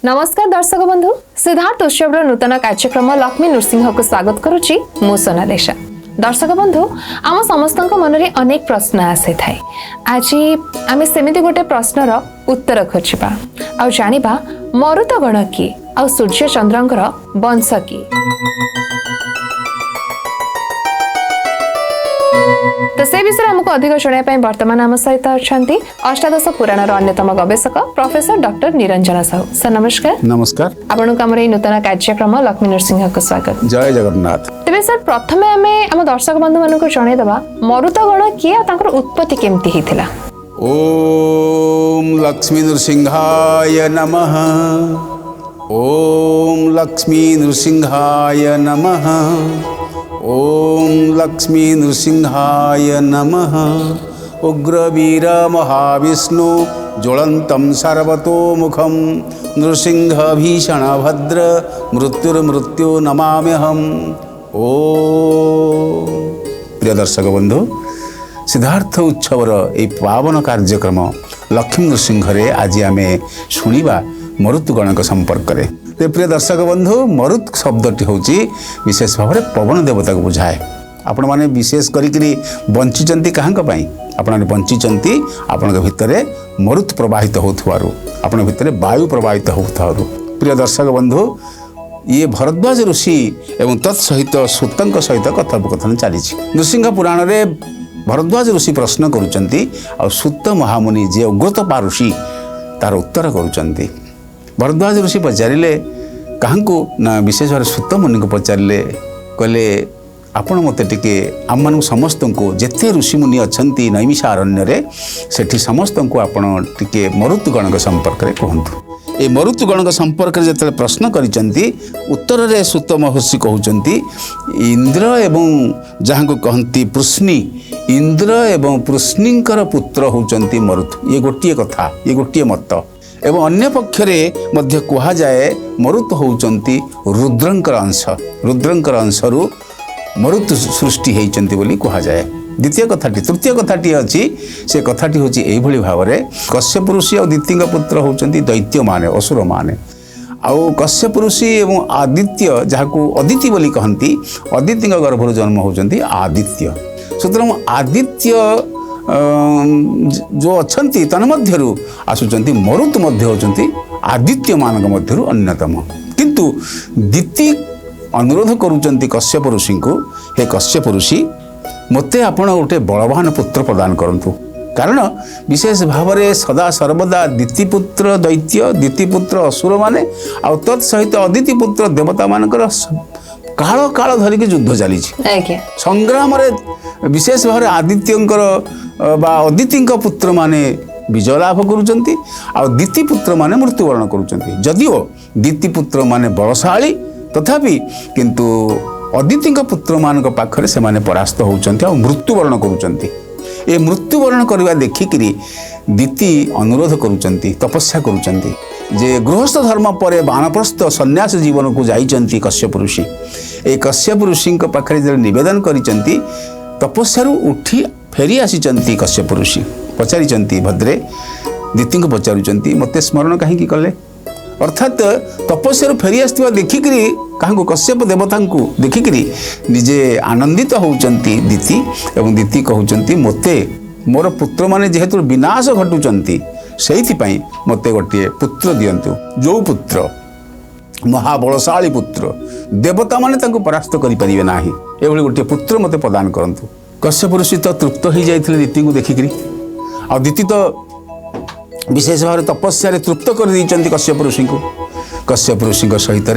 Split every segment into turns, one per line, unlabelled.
नमस्कार दर्शक बंधु सिद्धार्थ उत्सव नूतन कार्यक्रम लक्ष्मी नृसिंह को स्वागत करुच्ची मु सोनालिशा। दर्शक बंधु आम समस्त मन में अनेक प्रश्न आसी थाए। आज आम सेमती गोटे प्रश्नर उत्तर खोजा आ जानिबा मरुतगण किए आ सूर्य चंद्रंकर वंश किए। तो से विषय हमको अधिक शुणाई वर्तमान आम सहित अच्छा अष्टादश पुराणर अन्यतम गवेषक professor doctor Niranjan Sahu. Sir नमस्कार।
नमस्कार।
आपनको आम नूतन कार्यक्रम लक्ष्मी नृसिंह को स्वागत।
जय जगन्नाथ।
तेज सर प्रथम आम आम दर्शक बंधु मानक जनईदेवा मरुतगण किए उत्पत्ति केमती होता।
ओम लक्ष्मी नृसिंहाय नमः। ओम लक्ष्मी नृसिंहाय नमः। ओम लक्ष्मी नृसिंहाय नमः। उग्रवीर महाविष्णु ज्वलन्तं सर्वतोमुखं नृसिंह भीषण भद्र मृत्युर्मृत्यु नमाम्यहम्। ओम प्रिय दर्शक बंधु सिद्धार्थ उत्सवर ये पावन कार्यक्रम लक्ष्मी नृसिंह आज आम शुणा मरुतगण संपर्क में। तो प्रिय दर्शक बंधु मरुत शब्दटी हूँ विशेष भाव में पवन देवता को बुझाए। आपण मैंने विशेष करी बंची क्या आपण बंची आपण भितर मरुत प्रवाहित होथुवारु आपण भितर वायु प्रवाहित होथुवारु। प्रिय दर्शक बंधु ये भरद्वाज ऋषि एवं तत्सहित सूतंक सहित कथोपकथन चली। नृसिंह पुराण में भरद्वाज ऋषि प्रश्न करुचंती और सूत महामुनि जे उग्रतपा ऋषि तार उत्तर करुचंती। भरद्वाज ऋषि पचारे क्या ना विशेष भाव सूत मुनि को पचारे कहले आपण मत टे आम मान समस्त को जिते ऋषि मुनि अच्छा नैमिषारण्य सेठी समस्त को आपण टे मरुतगण संपर्क में कहतु। ये मरुतगण संपर्क में जो प्रश्न करिसेंती उत्तर रे सूत महर्षि कहउचंती इंद्र एवं जहाँ को कहती पृश्नि इंद्र एवं पृश्निंकर पुत्र होचंती मरुत। ये गोटे कथा, ये गोटे मत। एवं अन्य पक्षरे मध्य कहा जाए मरुत होचंती रुद्रंकर अंश। रुद्रंकर अंशरू मरुत सृष्टि होइचंती बोली कहा जाए। द्वितीय कथाटी तृतीय कथाटी अच्छी से कथाटी हूँ यही भाव में कश्यप ऋषि और दिति पुत्र होचंती दैत्य माने असुर माने। आउ कश्यप ऋषि एवं आदित्य जहाँ को अदिति बोली कहती अदिति गर्भर जन्म होचंती आदित्य। सुतरां आदित्य जो अच्छी तन्मध्यरु आसुचंती मरुत मध्य होचंती आदित्य मानक मध्यरु अन्यतम। किंतु दिति अनुरोध करुचंती कश्यप ऋषि को, हे कश्यप ऋषि मते आपण गोटे बलवान पुत्र प्रदान करंतु। कारण विशेष भाव में सदा सर्वदा दितिपुत्र दैत्य दितिपुत्र असुर माने आ तत्सहित अदितिपुत्र देवता मानकर काल काल धरिक युद्ध चली संग्राम विशेष भाव में आदित्यंकर बा अदितिंक पुत्र माने विजय लाभ करुचंती आ दितिपुत्र माने मृत्युवरण करुचंती। जदिओ दितिपुत्र माने बलशाली तथापि किंतु अदिति पुत्र मान पाखरे से माने परास्त होचंती और मृत्युवरण करुचंती। ए मृत्युवरण करवा देखिकी दिति अनुरोध करुचंती तपस्या करुचंती जे गृहस्थ धर्म पर वानप्रस्थ सन्यास जीवन को जाइचंती कश्यप ऋषि। ए कश्यप ऋषि पाखरे जब निवेदन करिचंती तपस्यारू उठी फेरी आसीचंती कश्यप ऋषि पचारिचंती भद्रे दिति को पचारुचंती मते स्मरण कहीं कले। अर्थात तपस्या फेरी आसवा देखिकी क्या कश्यप देवता को देखिकी निजे आनंदित होचंती दिति एवं दिति कहउचंती मते मोर पुत्र माने जेहेतु विनाश घटुचंती सेइथिपई मते गोटे पुत्र दियंतु। जो पुत्र महाबलशाली पुत्र देवता माने तांको परास्त करि परिबे नाही एभली गोटे पुत्र मते प्रदान करंतु। कश्यप ऋषि तो तृप्त हो जाइथिले दिति को देखिकी आ दिति तो विशेष भाव तपस्या तृप्त कर देइचंती कश्यप ऋषि को। कश्यप ऋषि सहित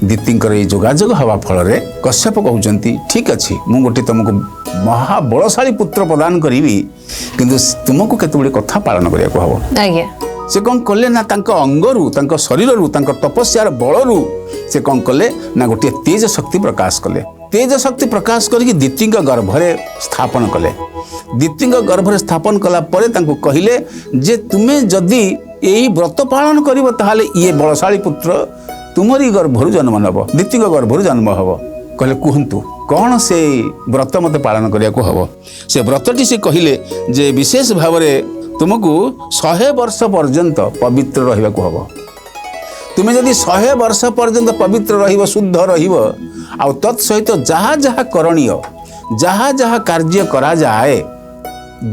दितिंकर ये जोगाजोग हवा फल कश्यप कहउचंती ठीक अच्छे मु गोटे तुमको महाबलशाली पुत्र प्रदान करी किंतु तुमको केते कथा पालन करिया को हबो। से कौन कले ना तांको अंगरू तांको शरीररू तांको तपस्यार बलरू से कौन कले ना गोटे तेज शक्ति प्रकाश कले। तेज शक्ति प्रकाश करके दिति गर्भरे स्थापन कले। दिति गर्भरे स्थापन कला परे तांको कहिले जे तुमे जदि यही व्रत पालन करिवो ताहाले ये बलशाली पुत्र तुमरी गर्भरु जन्म नब दिति गर्भरु जन्म हबो। कहले कहतु कौन से व्रत मते पालन करिया को हबो। से व्रतटी से कहिले जे विशेष भाव में तुमको 100 वर्ष पर्यंत पवित्र रहिबा को हबो। तुमे जदि 100 वर्ष पर्यंत पवित्र रहिब शुद्ध रहिब आ तत् सहित जहाँ जहाँ करणीय जहाँ जहाँ कार्य करा जाए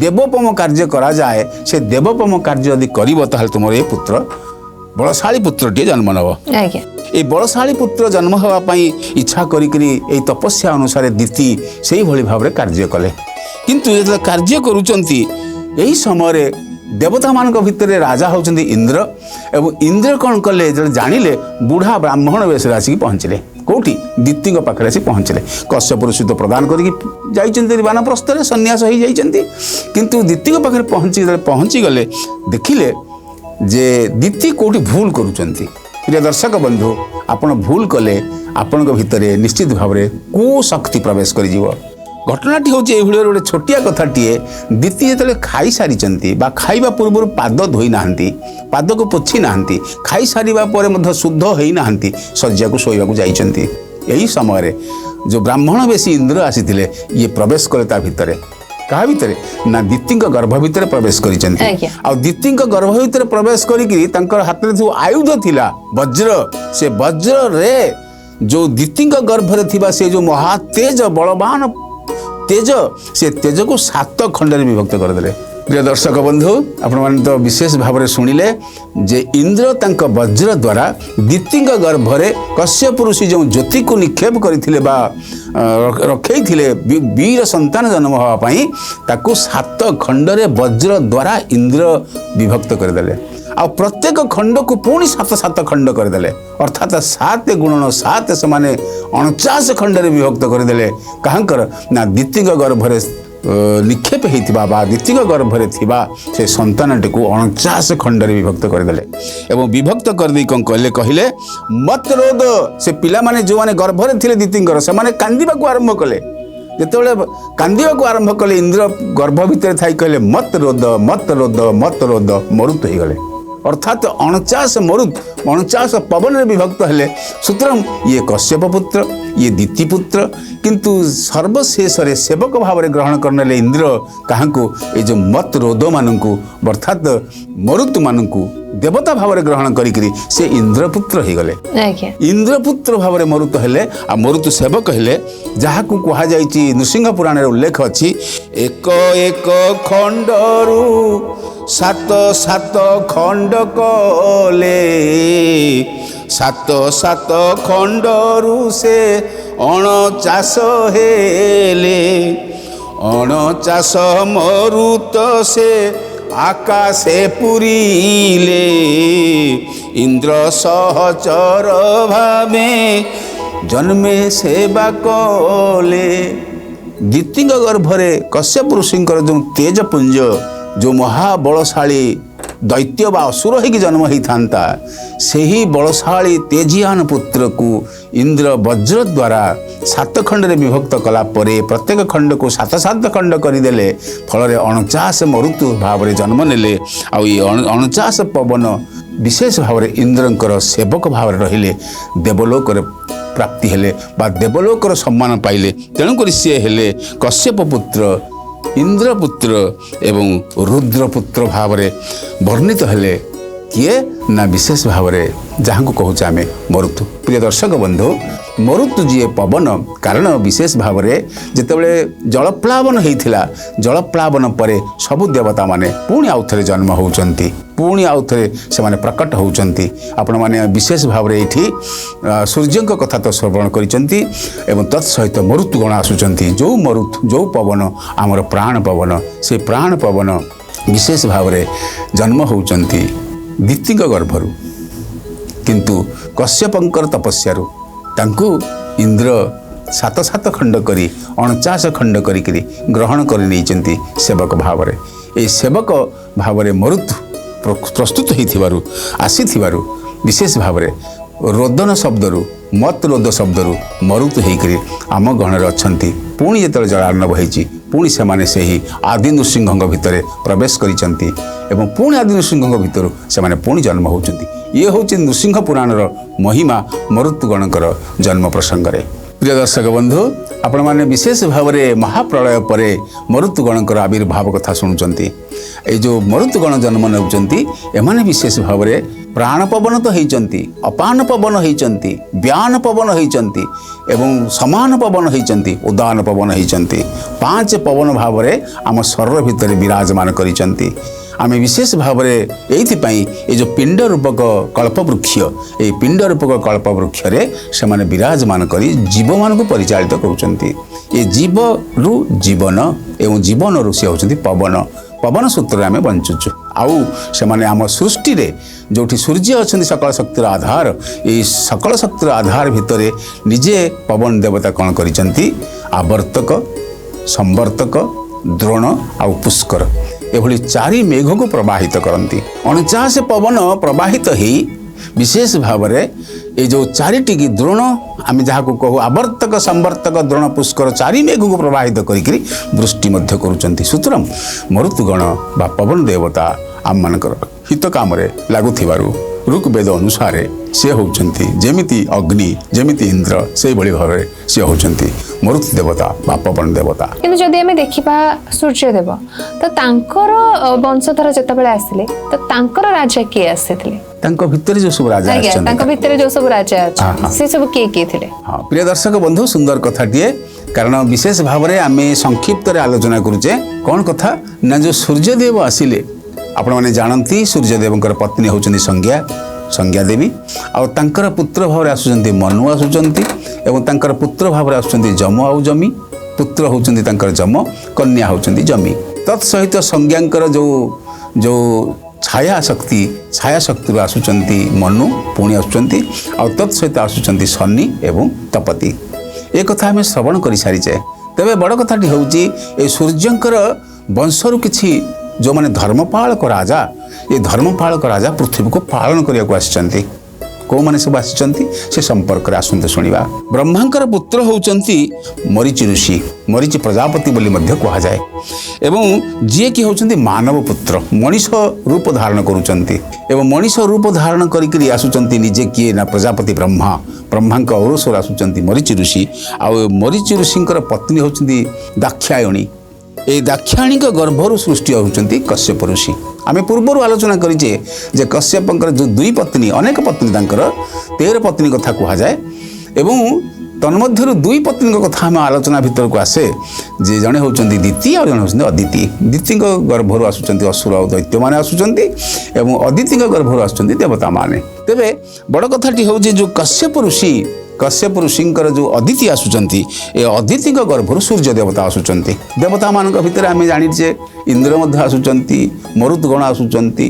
देवोपम कार्य करा जाए से देवोपम कार्य यदि करिब ताहले तुमर ए पुत्र बलशाली पुत्रटिए जन्म नब।
आज्ञा
ए बलशाली पुत्र जन्म हवा पाई इच्छा करिकरी ए तपस्या अनुसार दीति सेही भली भाव कार्य कले किंतु जे कार्य करूचंती एही समय देवता मान भितर राजा होचंती इंद्र एवं इंद्र कौन कले जानिले बुढ़ा ब्राह्मण वेश आसिक पहुँचले कौटी दीति पाखे आसी पहुँचले कश्यप ऋषि तो प्रदान करके वानप्रस्थ सन्यास हो जाइछंती किंतु दीति पाखे पहुँची गले देखिले जे दीति कोठी भूल करूचंती। प्रिय दर्शक बंधु आपण भूल कले आपण भितर निश्चित भाव में कुशक्ति प्रवेश कर घटनाटी हूँ ये गोटे छोटिया कथाटीए दीति जो खाई सारी खाइबा पूर्व पाद धोई ना पाद को पोछि ना खाई सारिबा परे शुद्ध होई ना शज्या को शोइबा जाइछंती। यही समय जो ब्राह्मण बेसी इंद्र आसीथिले ये प्रवेश कले ता भितरे कहा भितर ना दीति गर्भ भितर प्रवेश करिसेंती आ दीति गर्भ भितर प्रवेश करिकरी तांकर हाथ में जो आयुध थिला वज्र से वज्र रे जो दीति गर्भ रे थिबा से जो महातेज बलवान तेज से तेज को 7 खंड में विभक्त करदेले। प्रिय दर्शक बंधु आपण माने तो विशेष भाव में शुणिले जे इंद्र तांक वज्र द्वारा दीति गर्भ रे कश्यप ऋषि जो ज्योति को निक्षेप करथिले बा रखैथिले वीर संतान जन्म हवा पाई ताकू 7 खंड रे वज्र द्वारा इंद्र विभक्त करदेले आ प्रत्येक खंड को पुणी 7 खंड करदेले अर्थात 7 गुणन 7 से 49 खंड रे विभक्त करदेले कहांकर ना दीति गर्भ रे निक्षेप होइतिबा बा दीति गर्भ रे थिबा से संतानटी को 49 खंड रे विभक्त करदेले एवं विभक्त कर दी कौन कहले मत रोद से पिला माने जो माने गर्भ रे थिले दीतिंगर से माने कांदिबा को आरंभ कले जेतेबेले कांदिबा को आरंभ कले इंद्र गर्भ भितर थाई कहले मत रोद मत रोद मत रोद मरुत हो गले अर्थात 49 मरुत 49 पवन रे विभक्त हेले सूत्रम ये कश्यप पुत्र ये दीति पुत्र किंतु सर्वशेष रे सेवक भाव में ग्रहण करने इंद्र कहाँ को ये जो मत रोद मानू अर्थात मरुत मानू देवता भाव में ग्रहण करी से इंद्रपुत्र हो गले इंद्रपुत्र भाव में मरुत हेले आ मरुत सेवक हेले जहाँ को कहा जाइछि नृसिंह पुराण रे उल्लेख अछि एक एक खंडरू 7 खंड कले 7 खंडरू से 49 हेले 49 मरुत से आकाशे पुरीले इंद्र सहचर भावे जन्मे सेवा कले। दीति गर्भरे कश्यप ऋषिंकर जो तेजपुंज जो महाबलशाली दैत्य बा असुर होगी जन्म होता से ही बलशाली तेजियान पुत्र को इंद्र वज्र द्वारा 7 खंड रे विभक्त कला परे प्रत्येक खंड को 7 खंड करदेले फल 49 मरुतु भाव में जन्म नेले आ 49 पवन विशेष भाव में इंद्रंकर सेवक भाव में रहिले देवलोक प्राप्ति हेले बा देवलोक सम्मान पाइले तेणुक सी हेले कश्यप पुत्र इंद्रपुत्र एवं रुद्रपुत्र भाव में वर्णित हेले किए ना विशेष भाव में जहाँ को कहूँ आम मरुतु। प्रिय दर्शक बंधु मरुतु जी पवन कारण विशेष भाव में जितेबले जलप्लावन होता जलप्लावन पर सबु देवता माने पुणी आउ थे जन्म होती पुणी आउ थे से प्रकट होती आपण मैंने विशेष भाव में ये सूर्य कथा तो श्रवण करिसेंती एवं तत्सहित मरुतुगण आसुचंती जो मरुत जो पवन आमर प्राण पवन से प्राण पवन विशेष भाव में जन्म होती दीति गर्भरु किंतु कश्यपंकर तपस्यारु तांकु इंद्र 7 खंड करी 49 खंड करी ग्रहण कर नहीं सेवक भाव में ये सेवक भाव में मरुत प्रस्तुत होइथिबारु आसीथिबारु विशेष भाव में रोदन शब्दरु मत रोद शब्दरु मरुत होकर आम गणर अच्छी पुणी जो जलार्णव होती पुणी से आदि नृसिंह भितर प्रवेश करिसेंती एवं पुणी आदि नृसिंह भितर से पुणी जन्म होती ये हूँ नृसिंह पुराणर महिमा मरुतुगणकर जन्म प्रसंग में। प्रिय दर्शक बंधु आपण मैंने विशेष भाव में महाप्रलय पर मरुतुगणकर आविर्भाव कथा शुणुंट ये जो मरुतुगण जन्म नेउचंती एमाने विशेष भाव में प्राण पवन तो होती अपान पवन होती व्यान पवन होती एवं समान पवन होती उदान पवन होती 5 पवन भाव में आम शरीर भितर विराजमान करिसेंती। आमे विशेष भाव में ये जो पिंड रूपक कल्पवृक्ष ये पिंड रूपक कल्पवृक्ष से माने विराजमान करी जीव मान परिचालित करुँच। ये जीव रु जीवन एवं जीवन रु सी होती पवन पवन सूत्र आम बंचुचु आउ से माने आम सृष्टि रे जोठी सूर्य अच्छा सकल शक्तिर आधार ये सकल शक्तिर आधार भितर निजे पवन देवता कौन करिसेंती आवर्तक संवर्तक द्रोण आउ पुष्कर एभली 4 मेघ को प्रवाहित करती 49 पवन प्रवाहित ही विशेष भाव में ये जो 4टी द्रोण आम जहाँ को कहू आवर्तक संवर्तक द्रोण पुष्कर 4 मेघ को प्रवाहित करी वृष्टि मध्य करुँच। सुतरां मरुतुगण बा पवन देवता आम मानकर हित काम लगुथिबारु ऋग्वेद अनुसार से होउचंती जेमिति अग्नि जेमिति इंद्र से भली भाव से होउचंती मरुत देवता बा पवन देवता।
किंतु जदि आमे देखिबा सूर्य देव तो तांकर वंशधर जेतबेले आसिले तो तांकर राजा के आसिथिले
तांको भितर जो सब राजा
आछन तांको भितर जो सब राजा आछन से सब के थिले।
हां प्रिय दर्शक बंधु सुंदर कथाटिए कारण विशेष भाव में आमे संक्षिप्त रे आलोचना करूचे कोन कथा ना जो सूर्य देव आसिले आपण माने जानती सूर्यदेवंकर पत्नी होचनी संज्ञा देवी आउ तांकर पुत्र भाव आसुचंती मनु आसुचंती एवं तांकर पुत्र भाव आसुचंती जम आउ जमी पुत्र होचंती तांकर जम कन्या होचंती जमी तत्सहित संज्ञांकर जो छाया शक्ति आसुचंती मनु पुणी आसुचंती आउ तत्सहित आसुचंती शनि एवं तपति ए कथा आम श्रवण कर सारीचे। तेबे बड़ कथाटी होउची ए सूर्यंकर वंशरु किछि जो माने धर्मपालक राजा ये धर्मपालक राजा पृथ्वी को पालन करने को आसिचंती को माने सब आसिचंती से संपर्क रे आसंते सुनिबा। ब्रह्मांकर पुत्र होउचंती मरीचि ऋषि मरीचि प्रजापति बोली मध्य कहा जाए एवं जे कि होउचंती मानव पुत्र मनीष रूप धारण करूचंती एवं मनीष रूप धारण करिकरी आसुचंती निजे किए ना प्रजापति ब्रह्मांक औरसर आसुचंती मरीचि ऋषि आ मरीचि ऋषिंकर पत्नी होउचंती दाक्षायणी ए दाक्षायणी गर्भरु सृष्टि होउचंती कश्यप ऋषि। आम पूर्वर आलोचना करिचे जे कश्यपंकर जो 2 पत्नी अनेक पत्नी तांकर 13 पत्नी कथा कहा जाए एवं तन्मध्यरु 2 पत्नी कथा आम आलोचना भितर को आसे जे जने होउचंती दिति और जने होउचंती अदिति। दिति गर्भरु आसुचंती असुर और दैत्य माने आसुचंती एवं अदिति गर्भरु आसुचंती देवता माने। तेबे बड़ कथाटी होउची जो कश्यप ऋषिंकर जो अदिति आसुचंती ए अदिति गर्भरु सूर्य देवता आसुचंती। देवता मानक भितर आम जानिचे इंद्र मध्य आसुचंती मरुतगण आसुचंती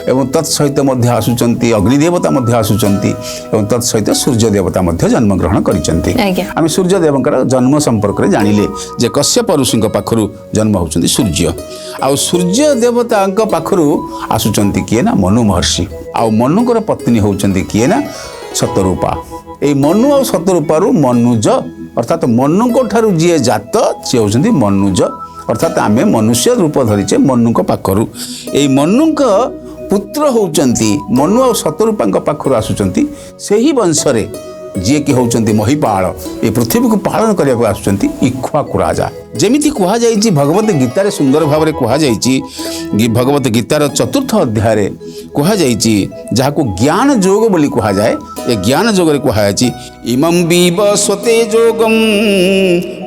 एवं तत्सहित मध्य आसुचंती अग्निदेवता मध्य आसुचंती एवं तत्सहित सूर्य देवता मध्य जन्म ग्रहण करिसंती। आम सूर्य देवंकर जन्म संपर्क रे जानिले जे कश्यप ऋषिंक पाखरु जन्म होउचंती सूर्य आ सूर्य देवता पाखरु आसुचंती किए ना मनु महर्षि आ मनुकर पत्नी होउचंती किए ना शतरूपा। ए मनु और शतरूपारू मनुज अर्थात मनु को ठारू जी जात सी होउचंती मनुज अर्थात आमे मनुष्य रूप धरीचे मनु पाखरु ए मनु पुत्र होउचंती मनु और शतरूपा पाखरु आसुचंती सेही वंशरे जी कि होउचंती महिपाल ए पृथ्वी को पालन करने को आसुचंती इक्ष्वाकु राजा। जेमिति कहा जाइछि भगवत गीतार सुंदर भाव में कहा जाइछि भगवत गीतार 4th अध्याय रे कहा जाइछि जहाको ज्ञान योग बोली कहा जाए ए ज्ञान योग रे कहा जाइछि इमं विवस्वते योगम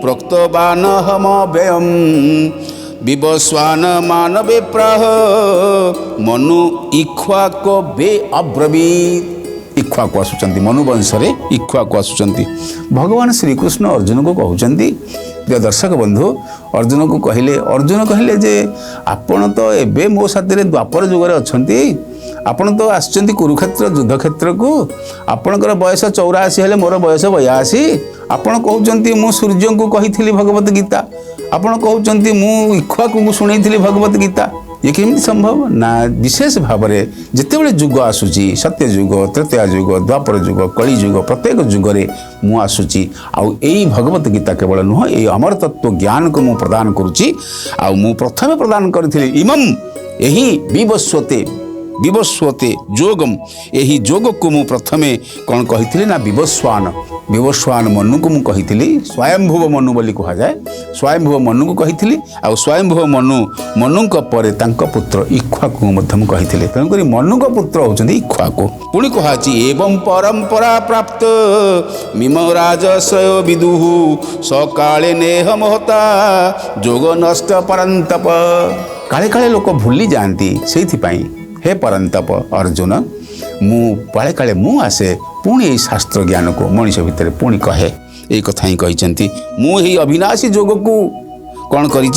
प्रोक्तवान हम व्ययम विवस्वान मानवे प्राह मनु इक्ष्वाको वे अब्रवीत। इक्ष्वाकु आसुचंती मनु वंशरे इक्ष्वाकु आसुचंती। भगवान श्रीकृष्ण अर्जुन को कहउचंती प्रिय दर्शक बंधु अर्जुन को कहले जे आपण तो एबे मो साथी द्वापर जुगरे अछंती आपण तो आसचंती कुरुक्षेत्र युद्ध क्षेत्र को आपणकर बयस 84 हेले मोर बयस 82 आपण कहउचंती मु सूर्य को कहिथिली भगवत गीता आपण कहउचंती मु इक्ष्वाकु को सुनैथिली भगवत गीता ये केमती संभव ना। विशेष भाव में जितेबले युग आसूची सत्य युग त्रेता युग द्वापर युग कली युग प्रत्येक युगरे मु आसूची आउ एई भगवत गीता केवल नुह ए अमर तत्व ज्ञान को मु प्रदान करुची आउ मु प्रथमे प्रदान करथिली इमम एही विवस्वते विवस्वते जोगम यही जोग को मु प्रथमे कौन कही ना विवस्वान मनु को मुझे स्वयंभुव मनु बोली कह जाए स्वयंभुव मनु को कही आ स्वयंभुव मनु पर पुत्र इक्ष्वाकु कही तेणुक मनु पुत्र होती इक्ष्वाकु पुणी कहुची एवं परंपरा प्राप्त मिम राजश्रय विदुः सकाले नेह महता जोग नष्ट परंतप काले काले लोक भूली जाती से हे परंतप अर्जुन मु पाले काले मु आसे पुणी यही शास्त्र ज्ञान को मनीष भितर पुणी कहे यही कथा ही कही मुझे अविनाशी जोग को कौन करी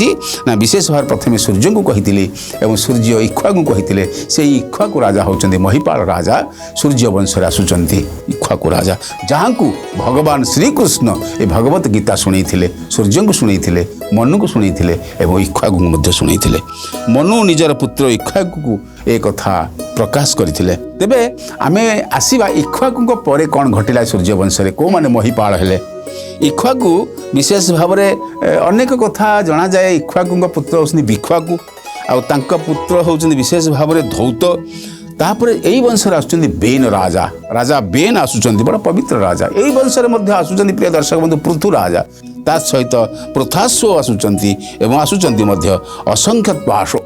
ना विशेष भाव प्रथम सूर्य को कही एवं सूर्य इक्ष्वाकु कही से इक्ष्वाकु राजा होचंदी महिपाल राजा सूर्य वंश आसुचंती इक्ष्वाकु राजा जहाँ को भगवान श्रीकृष्ण ये भगवत गीता शुणी सूर्य को शुणी मनु को शुणी एवं इक्ष्वाकु को शुणी मनु निजर पुत्र इक्ष्वाकु को एक कथा प्रकाश करथिले तेबे आमे आसीबा इक्ष्वाकु परे कौन घटिला सूर्य वंश को माने महिपाल हेले इक्ष्वाकु विशेष भाव में अनेक कथा जना जाए इक्ष्वाकु पुत्र होउछनी विक्ष्वाकु आ तांका पुत्र होउछनी विशेष भाव में धौत तापर यही वंश आसुचंदी बेन राजा राजा बेन आसुचंदी बड़ा पवित्र राजा यही वंश में आसुचंदी प्रिय दर्शक बंधु पृथु राजा ता सहित पृथास्व आसुचंती एवं आसुचंती मध्य असंख्य पाश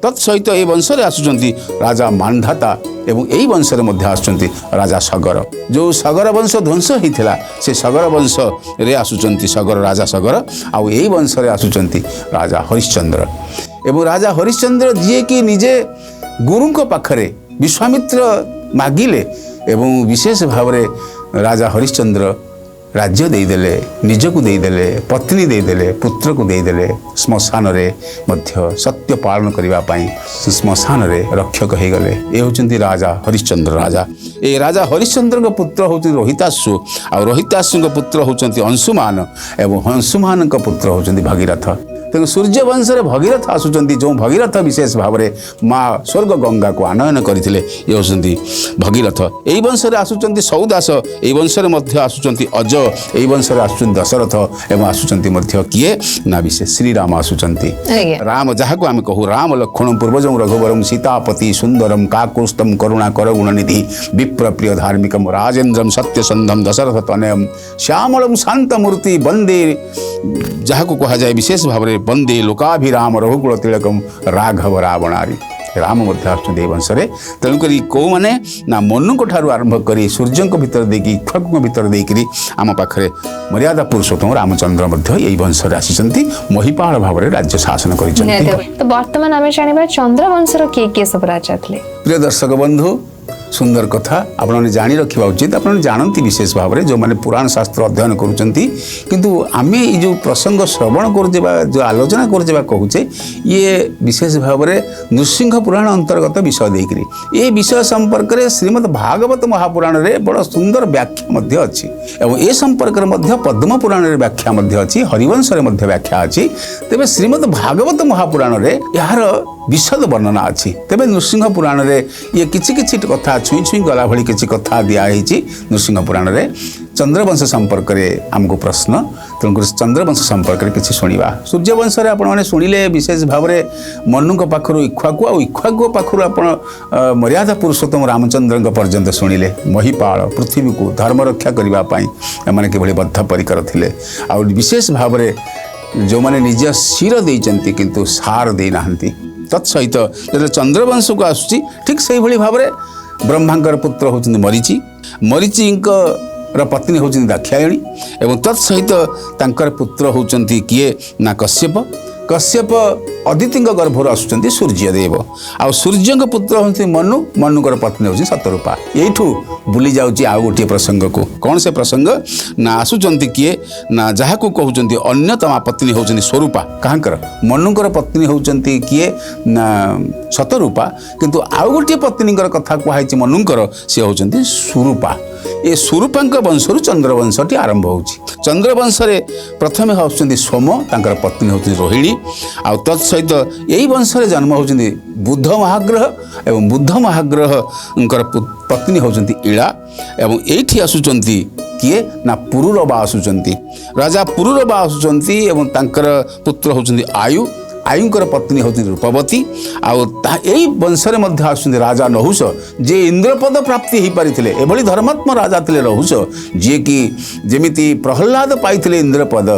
तत्सहित ये वंश आसुचंती राजा मानधाता एवं यही वंश आसुचंती राजा सगर जो सगर वंश ध्वंस होता से सगर वंश रे आसुचंती सगर राजा सगर आउ यही वंश आसुचंती राजा हरिश्चंद्र एवं राजा हरिश्चंद्र जी कि निजे गुरु पाखरे विश्वामित्र मागिले एवं विशेष भाव में राजा हरिश्चंद्र राज्य देदेले निजको देदेले पत्नी देदेले पुत्र को देदेले श्मशान रे मध्य सत्य पालन करने श्मशान रे रक्षक हो गले ये होचंती राजा हरिश्चंद्र राजा ये राजा हरिश्चंद्र पुत्र होचंती रोहिताश्व आ रोहिताश्व पुत्र होचंती अंशुमान एवं अंशुमान पुत्र होचंती भगीरथ तेणु सूर्य वंश भगीरथ आसुचंती जो भगीरथ विशेष भाव में माँ स्वर्ग गंगा को आनयन करथिले ये होचंती भगीरथ यही वंश आसुचंती सौदास यही वंश आसुचंती अज यही वंश आसुचंती दशरथ एवं आसुचंती मध्य किए ना विशेष श्रीराम आसुचंती राम जहाँ को आम कहू राम लक्ष्मण पूर्वज रघुवरम सीतापति सुंदरम काकुस्तम करुणा कर गुणनिधि विप्र प्रिय धार्मिकम राजेन्द्रम सत्यसंधम दशरथ तनयम श्यामलम शांतमूर्ति वंदे जहाँ को कहा जाए विशेष भाव में वंदे लोकाभिराम रघुकुल तिलकम राघव रावणारी राम आसुँच वंश तेणुक कौ मैंने ना मनु ठार आरंभ कर सूर्य भर देखिए इक्ष्वाकु भर देकरी आम पाखे मर्यादा पुरुषोत्तम रामचंद्र यही वंश आसी महिपाल भाव में राज्य शासन कर
तो वर्तमान आम जाना चंद्रवंशर किए किए सब राजा थे
प्रिय दर्शक बंधु सुंदर कथा आपने जानी रखा उचित आपने जानती विशेष भाव में जो मैंने पुराण शास्त्र अध्ययन करुँच किंतु आम ये जो प्रसंग श्रवण कर जो आलोचना कर कहुचे ये विशेष भाव में नृसिंह पुराण अंतर्गत विषय देकरी ये विषय संपर्क में श्रीमद् भागवत महापुराण में बड़ा सुंदर व्याख्या अच्छी एवं ए संपर्क में पद्म पुराण में व्याख्या अच्छी हरिवंश व्याख्या अच्छी तेज श्रीमद् भागवत महापुराण में यार विशद वर्णना अच्छी तेज नृसिंह पुराण में ये किछि किछि कथा छुई छुई गला भली किछि कथा दिखाई नृसिंह पुराण में चंद्रवंश संपर्क में आमको प्रश्न तेणुक चंद्रवंश संपर्क में किसी शुणा सूर्यवंश आपने शुणिले विशेष भाव में मनु पाखु इक्ष्वाकु आ इक्ष्वाकु पाखु आप मर्यादा पुरुषोत्तम रामचंद्र पर्यंत शुणिले महिपाल पृथ्वी को धर्म रक्षा करने किभली बद्ध परिकर थे आ विशेष भाव में जो मैंने निज शिर देइचंती किंतु सार दे नाहंती तत्सहित जो चंद्रवंश को आसुची ठीक से भाव में ब्रह्मांकर पुत्र होचंदी मरीचि मरीचि पत्नी होचंदी दाक्षायणी एवं तत्सहित तांकर पुत्र होचंदी किए ना कश्यप कश्यप अदिति गर्भर आसुचंदी सूर्यदेव आ सूर्य पुत्र होती मनु मनुकर पत्नी होची सतरूपा यहीठू बुली जाउची आ गोटे प्रसंग को कौन से प्रसंग ना आसुचंती किए ना जहाँ को कहउचंती अन्यतमा पत्नी होचंदी स्वरूपा कहाँकर मनुकर पत्नी होचंती किए ना सतरूपा किंतु आ गोटे पत्नीकर कथा कहई मनुकर से होचंती सुरूपा ये सुरूपांक वंशरू चंद्रवंशटी आरंभ होची चंद्रवंश प्रथमे होचंती सोम तांकर पत्नी होचंती रोहिणी आ तत्सहित यही वंश जन्म होचंती बुद्ध महाग्रह एवं बुद्ध महाग्रह पत्नी होचंती इला एवं एठी आसुचंती किए ना पुरुरबा आसुचंती राजा पुरुरबा आसुचंती एवं तांकर पुत्र होचंती आयु आयुंकर पत्नी होती रूपवती आई वंश में आसुँच राजा नहुष जे इंद्रपद प्राप्ति हो पारी एभली धर्मात्मा राजा थे नहुष जी कि जमी प्रहलाद पाई इंद्रपद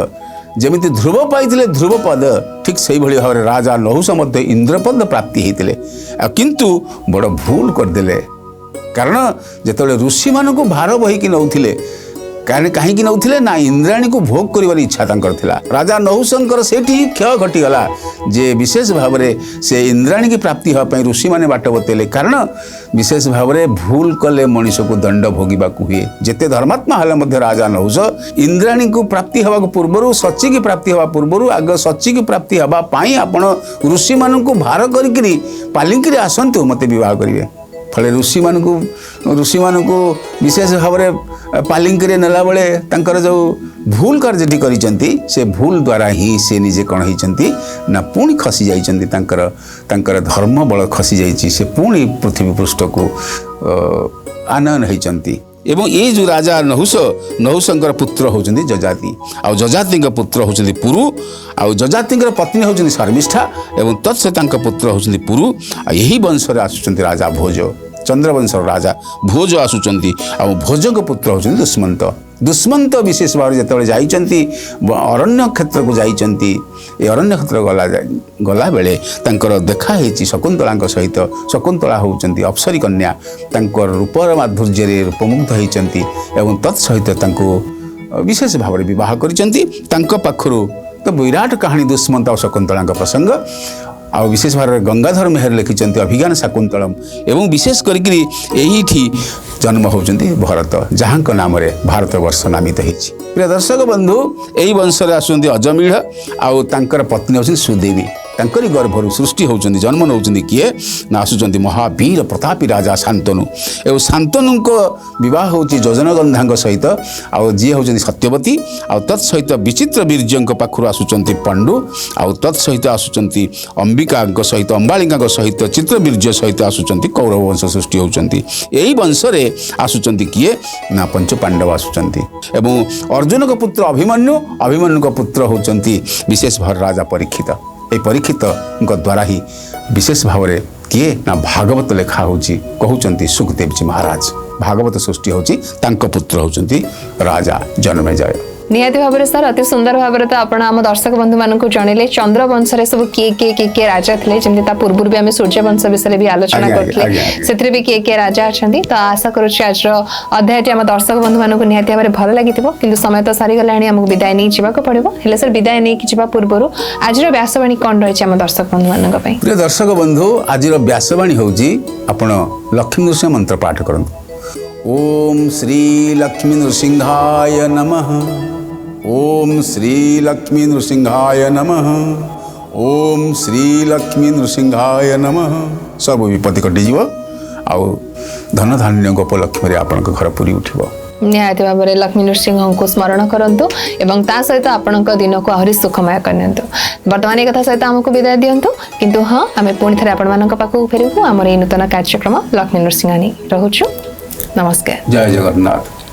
जमी ध्रुव पाई ध्रुवपद ठीक से भाव राजा नहुष इंद्रपद प्राप्ति होते किंतु बड़ भूल करदे कारण जिते ऋषि मान भार बहिकी नौथिले कहीं नौथिले ना इंद्राणी को भोग कर इच्छा था राजा नहुशंकर से क्षय घटीगला जे विशेष भाव से इंद्राणी की प्राप्ति हाँपाई ऋषि मैंने बाट बतेले कारण विशेष भाव भूल कले मनीष को दंड भोगवाक हुए जिते धर्मात्मा हेल्ला राजा नहुष इंद्राणी को प्राप्ति हवा पूर्व सची की प्राप्ति हवा पूर्व आग सची की प्राप्ति हाँपाई आपण ऋषि मान भार करी पालिंकी आसतु मत बह करेंगे फले ऋषि मान को विशेष भाव पालिंकी नेला बेले जो भूल कार्यटी करिसेंती से भूल द्वारा ही से निजे कौन होती ना पुणी खसी जाकर धर्म बल खसी जाइए से पुणी पृथ्वी पृष्ठ को आनयन होती एवं ये जो राजा नहुशंकर पुत्र होचंदी जजाति आउ जजाति पुत्र होचंदी पुरु आउ जजाति पत्नी होचंदी शर्मिष्ठा एवं तत्सहित पुत्र होचंदी पुरु यही वंश आसुचंदी राजा भोज चंद्रवंश राजा भोज आसुचंदी आउ भोज पुत्र होचंदी दुष्मंत दुष्मंत विशेष भाव जो जाइचंती अरण्य क्षेत्र को जाइचंती ए अरण्य क्षेत्र गला बेले तांकर देखा हेची शकुंतला सहित शकुंतला होचंती अप्सरी कन्या तांकर रूपर माधुर्य रूपमुग्ध होचंती एवं तत्सहित तांको विशेष भाव विवाह करिचंती तांको पाखरु तो विराट कहानी दुष्मंत और शकुंतला प्रसंग आउ विशेष भाव गंगाधर मेहर लिखिंट अभिज्ञान शाकुंतलम एवं विशेष करी जन्म होचंती भरत जहाँ नाम भारत वर्ष नामित होती प्रिय दर्शक बंधु यही वंश आसुँच अजमीढ़ आउ तांकर पत्नी होती सुदेवी तांकरी गर्भर सृष्टि होचंदी जन्म नौचंदी किए ना आसुचंदी महावीर प्रतापी राजा शांतनु एवं शांतनु को विवाह होची योजनगंधा सहित आउ जी होचंदी सत्यवती आउ तत्सहित विचित्र वीर्यंक पाखु आसुचंती पांडु आउ तत्सहित आसुचंती अंबिका सहित अंबालिका सहित चित्रवीर्य सहित आसुचंती कौरव वंश सृष्टि होचंती यही वंश रे आसुचंती किए ना पंच पांडव आसुचंती एवं अर्जुन का पुत्र अभिमन्यु का पुत्र होचंती विशेष भाव राजा परीक्षित ए परीक्षित द्वारा ही विशेष भाव में किए ना भागवत लेखा होची कहउचंती सुखदेव जी महाराज भागवत सृष्टि होची तांको पुत्र होचंती राजा जन्मेजय
निहाती भाव में सर अति सुंदर भाव में तो आप आम दर्शक बंधु मानक जनइले चंद्रवंश सब किए राजा थे जमी पूर्व भी आम सूर्यवंश विषय भी आलोचना करते से भी किए राजा अच्छा तो आशा करुच्छे आज अध्याय आम दर्शक बंधु मानक निहाती भाव में भल लगी कि समय तो सारीगला आमको विदाय नहीं जावाक पड़ो हेल्ले सर विदाय नहीं जा पूर्व आज व्यासवाणी कौन रही आम दर्शक बंधु मान
प्रिय दर्शक बंधु आज व्यासवाणी हूँ आप लक्ष्मी नृसिंह मंत्र पाठ करूँ ओम श्री लक्ष्मी नृसिंहाय नमः ओम श्री लक्ष्मी नृसिंहाय नमः ओम श्री लक्ष्मी नृसिंहाय नमः सब विपत्ति कटिज आउ धन धान्य उपलक्ष्मी आपण घर पूरी उठिबो
निहाती भाव में लक्ष्मी नृसिंह को स्मरण करंतु एवं ता सहित आपण दिन को आहरी सुखमय करनियंतु वर्तमान एक कथा सहित आमको विदाय दियंतु किंतु हाँ आम पुणी थे आपण मानक पाखु फेरबु आमर ए नूतन कार्यक्रम लक्ष्मी नृसिंह रहूछु नमस्कार
जय जगन्नाथ।